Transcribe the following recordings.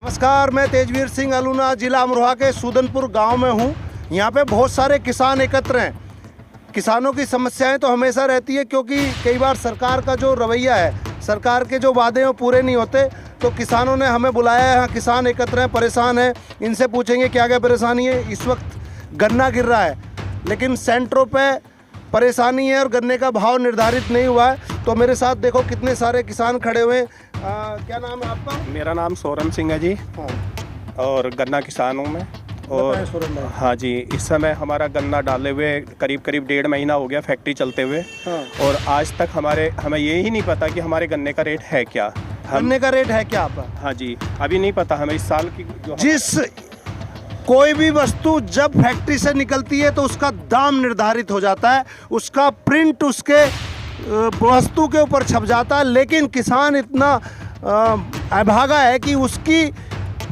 नमस्कार, मैं तेजवीर सिंह अलूना जिला अमरोहा के सूदनपुर गांव में हूं। यहां पे बहुत सारे किसान एकत्र हैं। किसानों की समस्याएं तो हमेशा रहती है, क्योंकि कई बार सरकार का जो रवैया है, सरकार के जो वादे हैं वो पूरे नहीं होते। तो किसानों ने हमें बुलाया है। यहाँ किसान एकत्र हैं, परेशान हैं। इनसे पूछेंगे क्या क्या परेशानी है। इस वक्त गन्ना गिर रहा है, लेकिन सेंटरों पे परेशानी है और गन्ने का भाव निर्धारित नहीं हुआ है। तो मेरे साथ देखो कितने सारे किसान खड़े हुए हैं। क्या नाम है आपका? मेरा नाम सोरम सिंह है जी। हाँ। और गन्ना किसान हूँ मैं। और हाँ जी, इस समय हमारा गन्ना डाले हुए करीब 1.5 महीना हो गया फैक्ट्री चलते हुए। हाँ। और आज तक हमें ये ही नहीं पता कि हमारे गन्ने का रेट है क्या। गन्ने का रेट है क्या आपका? हाँ जी, अभी नहीं पता हमें इस साल की जिस कोई भी वस्तु जब फैक्ट्री से निकलती है तो उसका दाम निर्धारित हो जाता है, उसका प्रिंट उसके वस्तु के ऊपर छप जाता है। लेकिन किसान इतना अभागा है कि उसकी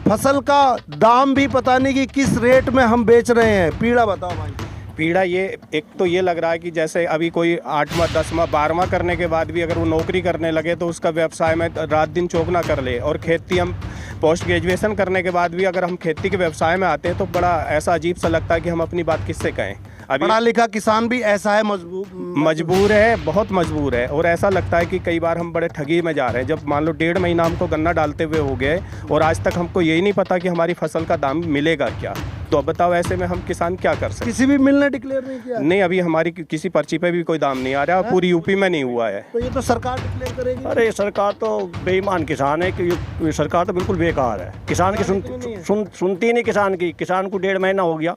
फसल का दाम भी पता नहीं कि किस रेट में हम बेच रहे हैं। पीड़ा बताओ भाई। पीड़ा ये एक तो ये लग रहा है कि जैसे अभी कोई 8वां 10वां 12वां करने के बाद भी अगर वो नौकरी करने लगे तो उसका व्यवसाय में रात दिन चौगना कर ले। और खेती हम पोस्ट ग्रेजुएशन करने के बाद भी अगर हम खेती के व्यवसाय में आते हैं तो बड़ा ऐसा अजीब सा लगता है कि हम अपनी बात किससे कहें। अभी पढ़ा लिखा किसान भी ऐसा है, मजबूर है, बहुत मजबूर है। और ऐसा लगता है कि कई बार हम बड़े ठगी में जा रहे हैं। जब मान लो 1.5 महीना हमको गन्ना डालते हुए हो गए और आज तक हमको यही नहीं पता कि हमारी फसल का दाम मिलेगा क्या। तो अब बताओ, ऐसे में हम किसान क्या कर सकते? किसी भी मिल ने डिक्लेयर नहीं किया? नहीं, अभी हमारी किसी पर्ची पे भी कोई दाम नहीं आ रहा। पूरी यूपी में नहीं हुआ है। तो ये तो सरकार डिक्लेयर करेगी। अरे सरकार तो बेईमान किसान है कि सरकार तो बिल्कुल बेकार है। किसान की सुनती नहीं किसान को 1.5 महीना हो गया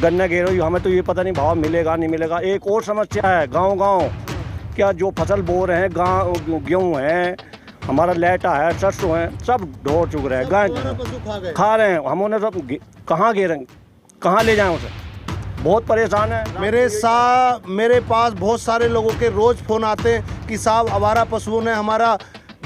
गन्ना गिर रही। हमें तो ये पता नहीं भाव मिलेगा नहीं मिलेगा। एक और समस्या है, गांव क्या जो फसल बो रहे हैं, गेहूँ है, हमारा लेटा है, सरसों है, सब ढो चुक रहे हैं। गाय खा रहे हैं। हम उन्हें सब कहाँ गिरेंगे, कहाँ ले जाएं उसे? बहुत परेशान है। मेरे पास बहुत सारे लोगों के रोज़ फ़ोन आते हैं कि साहब आवारा पशुओं ने हमारा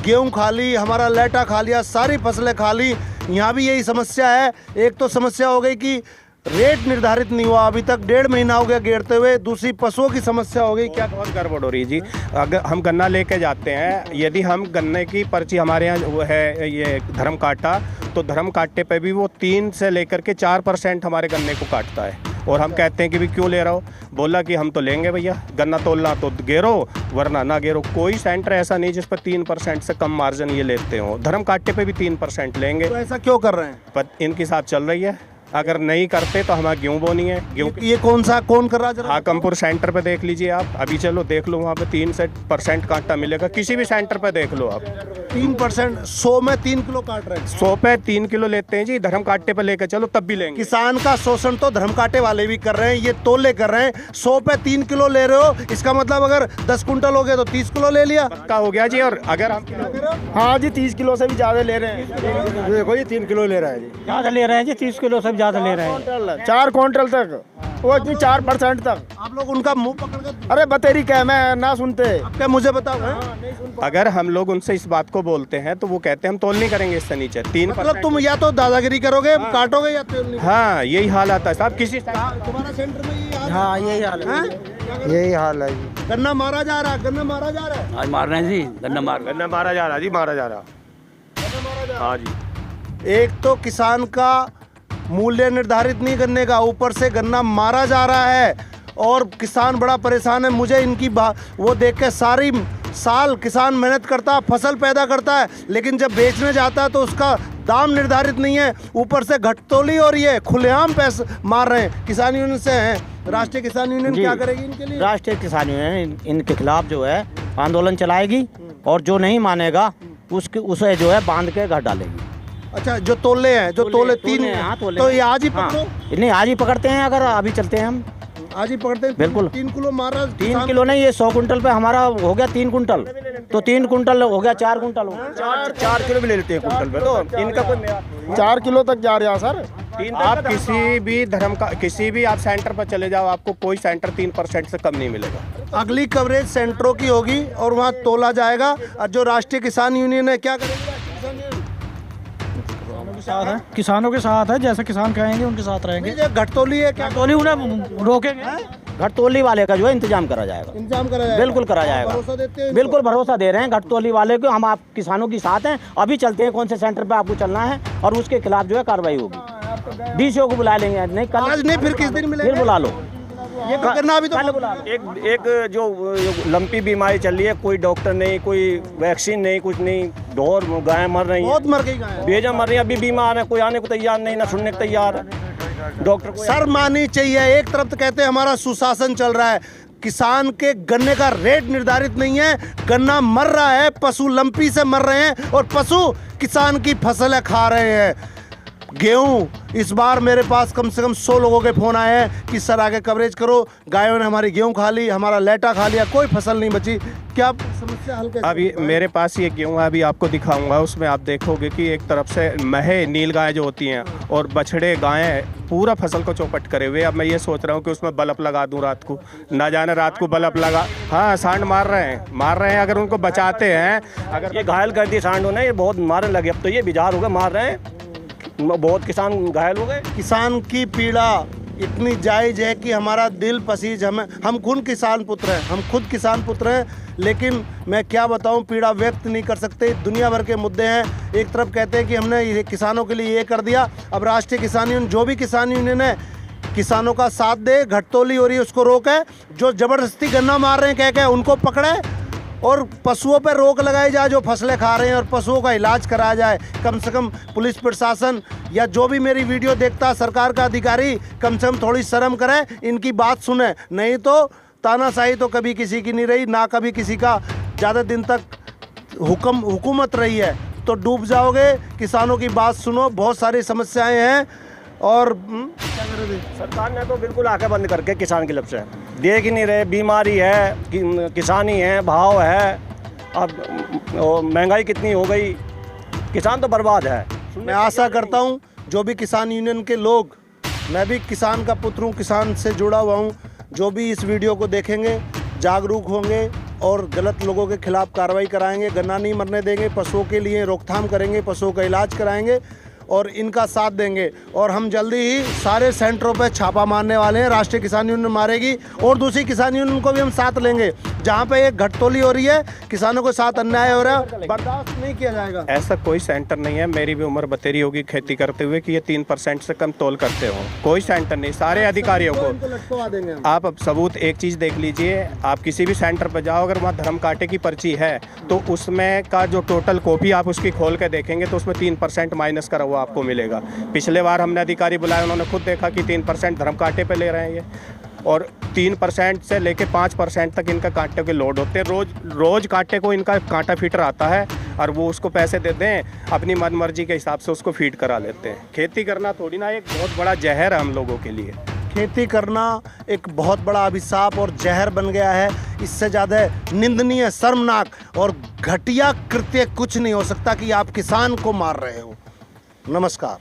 गेहूं खा ली, हमारा लेटा खा लिया, सारी फसलें खा ली। यहाँ भी यही समस्या है। एक तो समस्या हो गई कि रेट निर्धारित नहीं हुआ, अभी तक 1.5 महीना हो गया गिरते हुए। दूसरी पशुओं की समस्या हो गई। क्या बहुत गड़बड़ हो रही है जी। अगर हम गन्ना लेके जाते हैं, यदि हम गन्ने की पर्ची हमारे यहाँ वो है ये धर्म काटा, तो धर्म काटे पे भी वो 3 से लेकर के 4% हमारे गन्ने को काटता है। और हम कहते हैं कि भी क्यों ले रहा हो? बोला कि हम तो लेंगे भैया, गन्ना तोलना तो गेरो वरना ना गेरो। कोई सेंटर ऐसा नहीं जिस पर 3% से कम मार्जिन ये लेते हो। धर्म काटे पे भी 3% लेंगे। तो ऐसा क्यों कर रहे हैं? पर इनके साथ चल रही है। अगर नहीं करते तो हमारा गेहूँ बोनी है। गेहूँ ये कौन कर रहा है? हाकमपुर सेंटर पे देख लीजिए आप। अभी चलो देख लो, वहाँ पे 3% कांटा मिलेगा। किसी भी सेंटर पे देख लो आप। 3%, 100 में 3 किलो काट रहे हैं। 100 पे 3 किलो लेते हैं जी। धर्म काटे पे लेकर चलो तब भी लेंगे। किसान का शोषण तो धर्म काटे वाले भी कर रहे हैं, ये तोले कर रहे हैं। 100 पे 3 किलो ले रहे हो, इसका मतलब अगर 10 कुंटल हो गए तो 30 किलो ले लिया। पक्का हो गया जी। और अगर हम हाँ जी, 30 किलो से भी ज़्यादा ले रहे हैं। देखो ये 3 किलो ले रहा है जी। ज़्यादा ले रहे हैं जी, 30 किलो से ज़्यादा ले रहे हैं। 4 क्विंटल तक, वो इतनी 4% तक। आप लोग उनका मुंह पकड़ कर, अरे बतेरी क्या, मैं ना सुनते। अब क्या मुझे बताओ? अगर हम लोग उनसे इस बात को बोलते हैं तो वो कहते हैं हम तोल नहीं करेंगे इससे नीचे। 3% मतलब तुम या तो दादागिरी करोगे, काटोगे, या तोल नहीं। हाँ, यही हाल आता है साहब। किसी तुम्हारा सेंटर में यही हाल? हाँ यही हाल है, यही हाल है जी। गन्ना मारा जा रहा है, गन्ना मारा जा रहा है। आज मार रहे हैं जी, गन्ना मार मारा जा रहा जी, मारा जा रहा। हाँ जी। एक तो किसान का मूल्य निर्धारित नहीं गन्ने का, ऊपर से गन्ना मारा जा रहा है और किसान बड़ा परेशान है। मुझे इनकी वो देख के सारी साल किसान मेहनत करता है, फसल पैदा करता है, लेकिन जब बेचने जाता है तो उसका दाम निर्धारित नहीं है। ऊपर से घटतोली और ये खुलेआम पैसे मार रहे हैं। किसान यूनियन से हैं, राष्ट्रीय किसान यूनियन क्या करेगी इनके लिए? राष्ट्रीय किसान यूनियन इनके खिलाफ जो है आंदोलन चलाएगी और जो नहीं मानेगा उसे जो है बांध के घर डालेगी। अच्छा, जो तोले हैं, जो तोले 3 हाँ, तो ये आज ही पकड़ो। नहीं, आज ही पकड़ते हैं। अगर अभी चलते हैं हम, आज ही पकड़ते हैं। बिल्कुल। 3 किलो मारा। 3 किलो नहीं, ये 100 कुंटल पे हमारा हो गया 3 कुंटल, तो 3 कुंटल हो गया 4 कुंटल हो गया। 4 किलो भी ले लेते हैं कुंटल पे, तो इनका कोई 4 किलो तक जा रहा है सर। आप किसी भी आप सेंटर पर चले जाओ, आपको कोई सेंटर 3% से कम नहीं मिलेगा। अगली कवरेज सेंटरों की होगी और वहाँ तोला जाएगा। और जो राष्ट्रीय किसान यूनियन है, क्या करेगी? साथ है, किसानों के साथ है। जैसे किसान कहेंगे उनके साथ रहेंगे। घटतोली है क्या? घटतोली उन्हें रोकेंगे। घटतोली वाले का जो है इंतजाम करा जाएगा। इंतजाम करा जाएगा? बिल्कुल करा जाएगा। भरोसा देते हैं? बिल्कुल भरोसा दे रहे हैं घटतोली वाले को। हम आप किसानों के साथ हैं। अभी चलते हैं कौन से सेंटर पे आपको चलना है और उसके खिलाफ जो है कार्रवाई होगी। डीसीओ को बुला लेंगे। नहीं कल, आज नहीं, फिर किस दिन मिलेंगे? फिर बुला लो। ये करना अभी तो कल बुला लो। एक जो लंपी बीमारी चल रही है, कोई डॉक्टर नहीं, कोई वैक्सीन नहीं, कुछ नहीं, ढोर गाय मर रही बहुत हैं, मर गई गाय। बेजा मर रही है, अभी बीमार है, कोई आने को तैयार नहीं, ना सुनने को तैयार है। डॉक्टर को शर्म आनी चाहिए। एक तरफ तो कहते हैं हमारा सुशासन चल रहा है, किसान के गन्ने का रेट निर्धारित नहीं है, गन्ना मर रहा है, पशु लंपी से मर रहे हैं और पशु किसान की फसलें खा रहे हैं। गेहूं इस बार मेरे पास कम से कम 100 लोगों के फ़ोन आए हैं कि सर आगे कवरेज करो, गायों ने हमारी गेहूं खा ली, हमारा लेटा खा लिया, कोई फसल नहीं बची। क्या समस्या हल कैसे? अभी मेरे पास ये गेहूँ अभी आपको दिखाऊंगा, उसमें आप देखोगे कि एक तरफ से महे नील गाय जो होती हैं और बछड़े गायें पूरा फसल को चौपट करे हुए। अब मैं ये सोच रहा हूँ कि उसमें बल्ब लगा दूं रात को, ना जाने रात को बल्ब लगा। हाँ, सांड मार रहे हैं। अगर उनको बचाते हैं, अगर ये घायल कर दिए सांडों ने, ये बहुत मारने लगे। अब तो ये बिजार हो गए, मार रहे हैं, बहुत किसान घायल हो गए। किसान की पीड़ा इतनी जायज़ है कि हमारा दिल पसीज। हम खुद किसान पुत्र हैं, लेकिन मैं क्या बताऊं, पीड़ा व्यक्त नहीं कर सकते। दुनिया भर के मुद्दे हैं। एक तरफ कहते हैं कि हमने ये किसानों के लिए ये कर दिया, अब राष्ट्रीय किसान यूनियन, जो भी किसान यूनियन है, किसानों का साथ दे। घटतोली हो रही है उसको रोके, जो ज़बरदस्ती गन्ना मार रहे हैं कह उनको पकड़े और पशुओं पर रोक लगाई जाए जो फसलें खा रहे हैं, और पशुओं का इलाज कराया जाए। कम से कम पुलिस प्रशासन या जो भी मेरी वीडियो देखता है सरकार का अधिकारी, कम से कम थोड़ी शर्म करे, इनकी बात सुने। नहीं तो तानाशाही तो कभी किसी की नहीं रही, ना कभी किसी का ज़्यादा दिन तक हुकूमत रही है। तो डूब जाओगे। किसानों की बात सुनो, बहुत सारी समस्याएं हैं। और क्या कर रहे थे? सरकार ने तो बिल्कुल आंखें बंद करके किसान की तरफ से देख ही नहीं रहे। बीमारी है, किसानी है, भाव है, अब महंगाई कितनी हो गई, किसान तो बर्बाद है। मैं आशा करता हूं जो भी किसान यूनियन के लोग, मैं भी किसान का पुत्र हूं, किसान से जुड़ा हुआ हूं, जो भी इस वीडियो को देखेंगे जागरूक होंगे और गलत लोगों के खिलाफ कार्रवाई कराएंगे। गन्ना नहीं मरने देंगे, पशुओं के लिए रोकथाम करेंगे, पशुओं का इलाज कराएंगे और इनका साथ देंगे। और हम जल्दी ही सारे सेंटरों पर छापा मारने वाले हैं। राष्ट्रीय किसान यूनियन मारेगी और दूसरी किसान यूनियन को भी हम साथ लेंगे। जहाँ पे एक घटतोली हो रही है, किसानों के साथ अन्याय हो रहा है, बर्दाश्त नहीं किया जाएगा। ऐसा कोई सेंटर नहीं है, मेरी भी उम्र बतेरी होगी खेती करते हुए, कि ये 3% से कम तोल करते हो। कोई सेंटर नहीं, सारे अधिकारियों इनको लटकवा देंगे हम। आप अब सबूत एक चीज़ देख लीजिए, आप किसी भी सेंटर पर जाओ, अगर वहाँ धर्म कांटे की पर्ची है तो उसमें का जो टोटल कॉपी आप उसकी खोल के देखेंगे तो उसमें 3% माइनस करा हुआ आपको मिलेगा। पिछले बार हमने अधिकारी बुलाए, उन्होंने खुद देखा कि 3% धर्म कांटे पे ले रहे हैं ये, और 3% से लेके 5% तक इनका कांटे के लोड होते हैं। रोज कांटे को इनका कांटा फीटर आता है और वो उसको पैसे देते हैं, अपनी मन मर्जी के हिसाब से उसको फीड करा लेते हैं। खेती करना थोड़ी ना एक बहुत बड़ा जहर है हम लोगों के लिए। खेती करना एक बहुत बड़ा अभिशाप और जहर बन गया है। इससे ज़्यादा निंदनीय, शर्मनाक और घटिया कृत्य कुछ नहीं हो सकता कि आप किसान को मार रहे हो। नमस्कार।